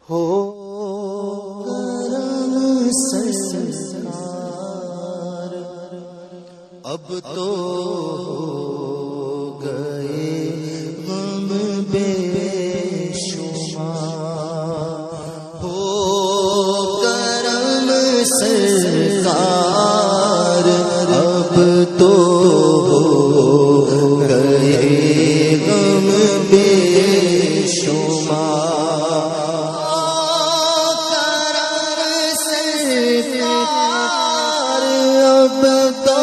ہو کرم سرکار، اب تو گئے غم بے شمار، ہو کرم سرکار، اب تو گئے غم بے شمار، کرم سرکار، اب تو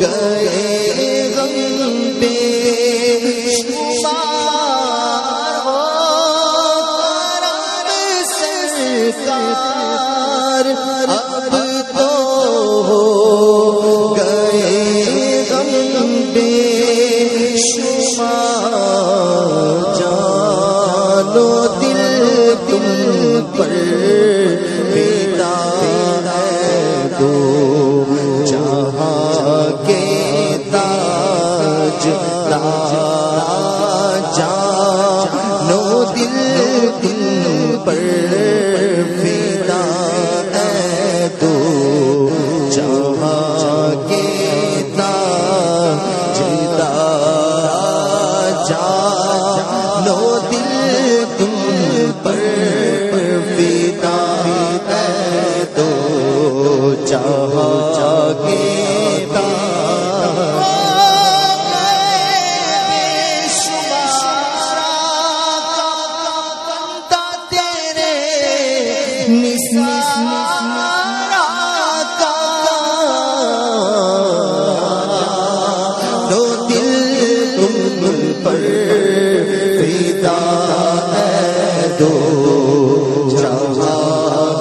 گئے غم بے شمار، کرم سرکار، اب تو گئے غم بے شمار، جانو دل تم پر فدا ہے دو جہاں کے تاج جانو دل تم پر فدا ہے دو جہاں کے تاج جانو دل تم پر فدا ہے دو جہاں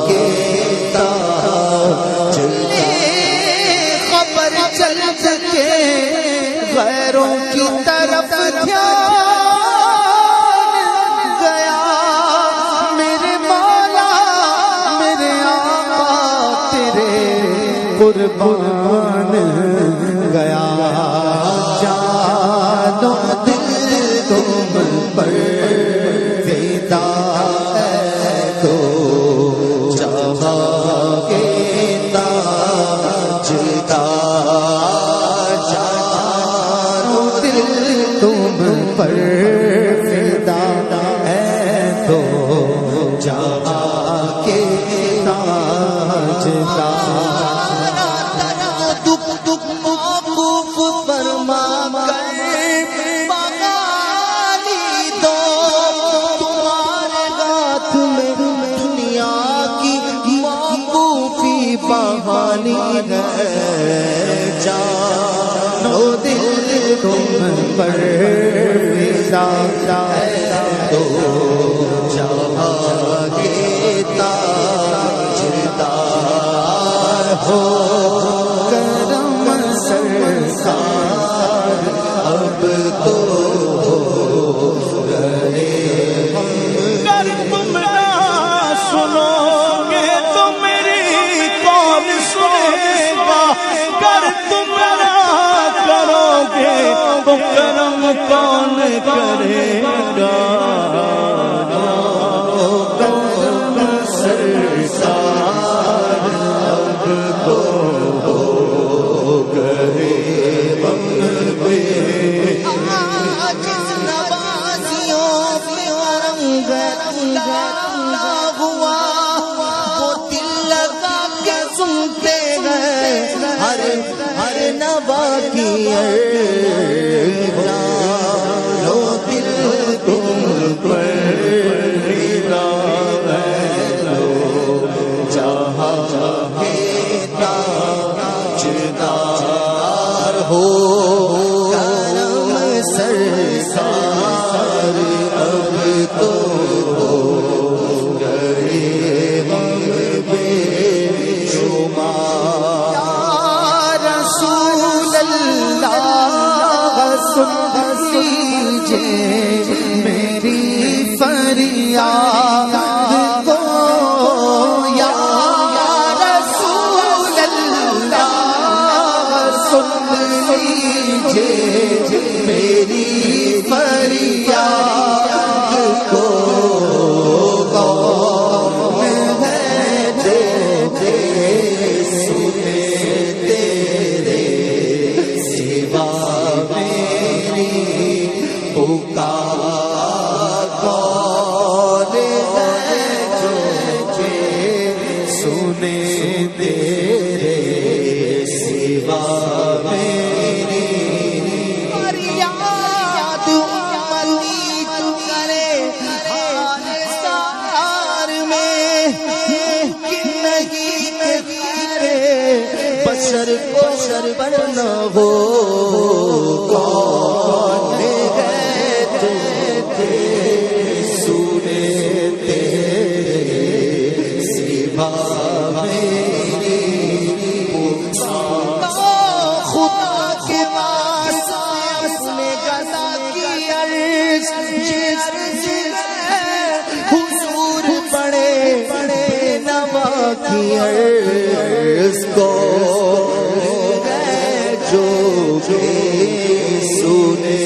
کے غیروں کی طرف دھیان گیا، میرے مولا میرے آقا تیرے قربان گیا، جانو دل تم پر فدا ہے تو جہاں کے تاجدار، تم پر فدا ہے تو جہاں کے تاجدار، دکھ دکھ موقوف فرما کر بغالی دو، تمہارے ہاتھ میں دنیا کی موقوفی بحالی ہے، جانو دل تم پر فدا ہے تو جہاں کے تاجدار، ہو کرم سرکار، اب تو گئے گر تم نہ سنو گے تو میری کون سنے گا، گر تم نہ کرو گے تو کرم کون کرے گا، کرم سرکار، اب تو گئے غم بے جس نوازیوں پہ رنگ ہوا، وہ دل لگا کے سنتے گئے ہر نوا کی جانو دل تم پر فدا ہے تو جہاں کے تاجدار، ہو کرم سرکار، اب تو گئے غم بے شمار، یا رسول اللہ سن لیجیے میری فریاد کو، یا رسول اللہ سن لیجیے میری فریاد کو، حشر کو پڑھنا ہو کون ہے تجھے سنے تیرے سوا میری خدا کے واسطے اپنے گدا کی عرض حضور بڑے نوا کی عرض کو جو سنے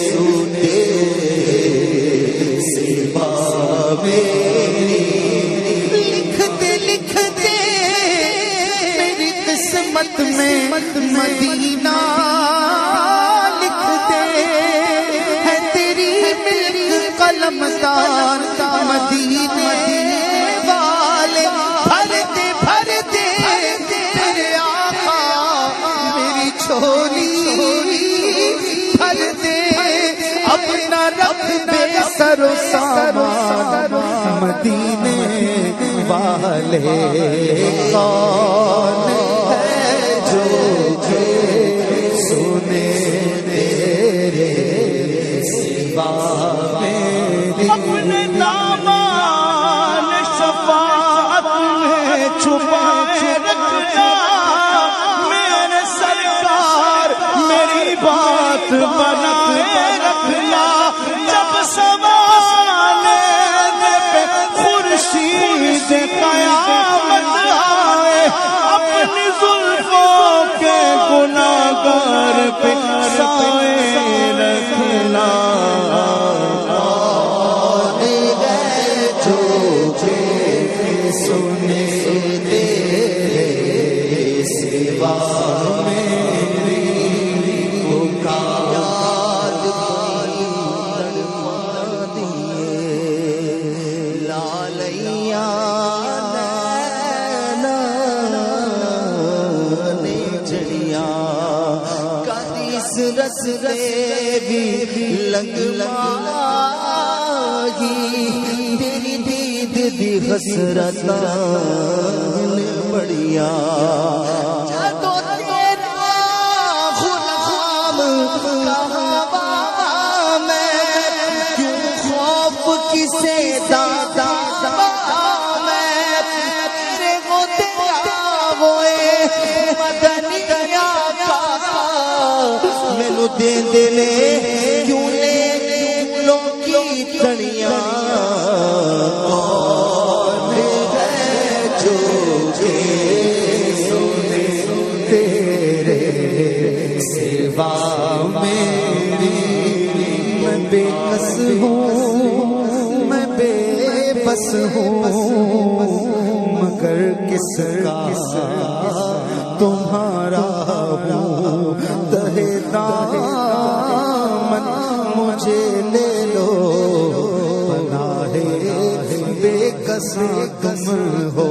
سوا میری لکھتے میری قسمت میں مدینہ لکھ دے ہے تیری ملک قلم دان مدینے والے بھر دے تیرے آقا میری چھولی بھر دے اپنا رکھ دے سر و سامان مدینے والے کون ہے جو سنے تیرے سوا میری اپنے دامان شفاعت میں چھپائے رکھنا میرے سرکار میری بات بنائے رکھنا جب سوال پہ خورشید قیامت آئے اپنی زلفوں کے گناہگار پہ سائے رکھنا سنے تیرے سوا میری یاد تڑپا دیے لالیاں نے جڑیاں کدیس رس رے بھی لگ تیری دید دی حسرت بڑیا جدو تیرا غلام کہاں میں کیوں خوف کسے دادا میں تیرے کو تیرا ہوئے مدنی آقا مینو دے لے کیوں لے کی تڑیاں کون ہے جو سنے تیرے سوا میری میں بے کس ہوں میں بے بس ہوں مگر کس کا تمہارا ہوں تہے دامن مجھے لے لو پناہ بے کس تم ہو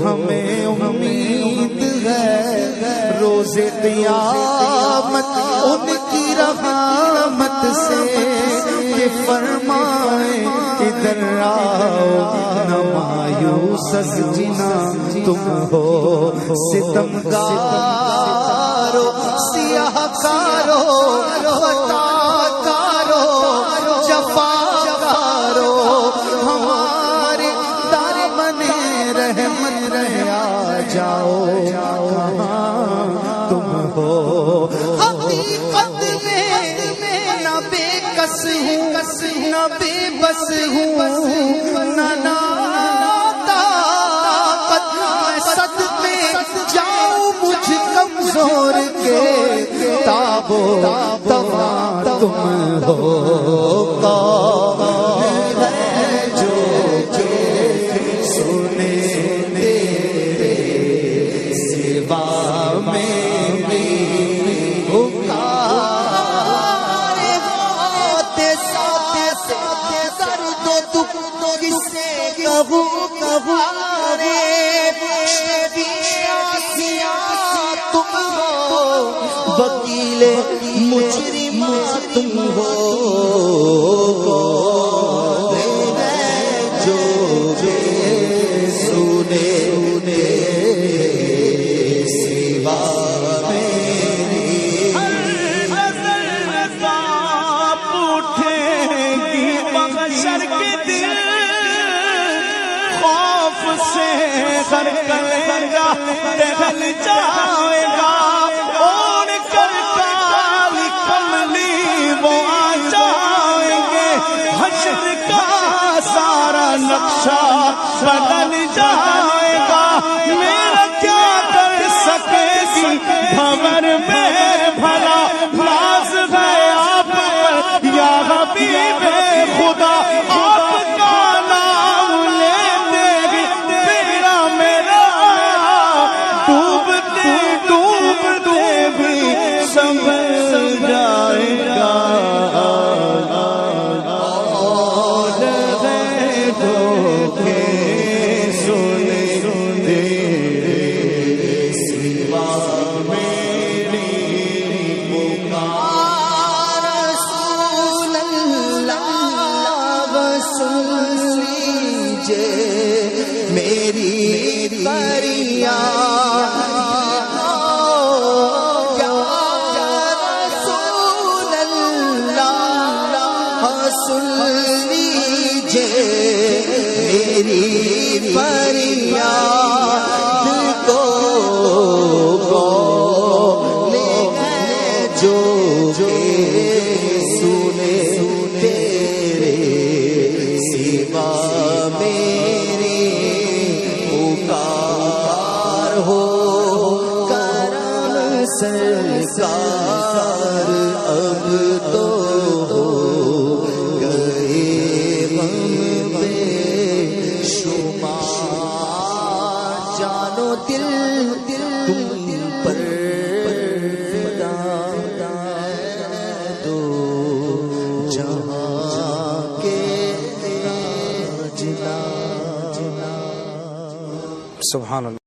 ہمیں امید ہے روز قیامت ان کی رحمت سے کہ فرمائے ادھر آؤ نہ مایوس از جنا تم ہو ستم گارو سیاہ کارو خطا کارو جفا کارو ہمارے دامن رحمت رہ آ جاؤ کہاں تم ہو حقیقت میں نہ بے کس ہوں نہ بے بس ہوں نہ طاقت میں صدمے جاؤں مجھ کمزور کے تابو توا تم ہو کون ہے جو سنے تیرے سوا میری وکیل مجرم تم ہو جو سنے سوا ہر کلیجہ دہل جائے گا، اوڑھ کر کالی کملی وہ آ جائیں گے، حشر کا سارا نقشہ بدل جائے گا، میرا کیا کر سکے گی بھور میں بھلا، ناز ہے آپ پر یا حبیب خدا، آپ کا نام لیتے ہی تیرا میرا ڈوبتے ڈوبتے بھی سنبھل جائے گا، میری فریاد رسول اللہ سن لیجے، میری فریاد کو لے گئے جو سنے تیرے سوا میری پکار ہو، کرم سرکار اب تو ہو گئے غم بے شمار، جانو دل تم پر فدا دو جہاں کے سبحان اللہ۔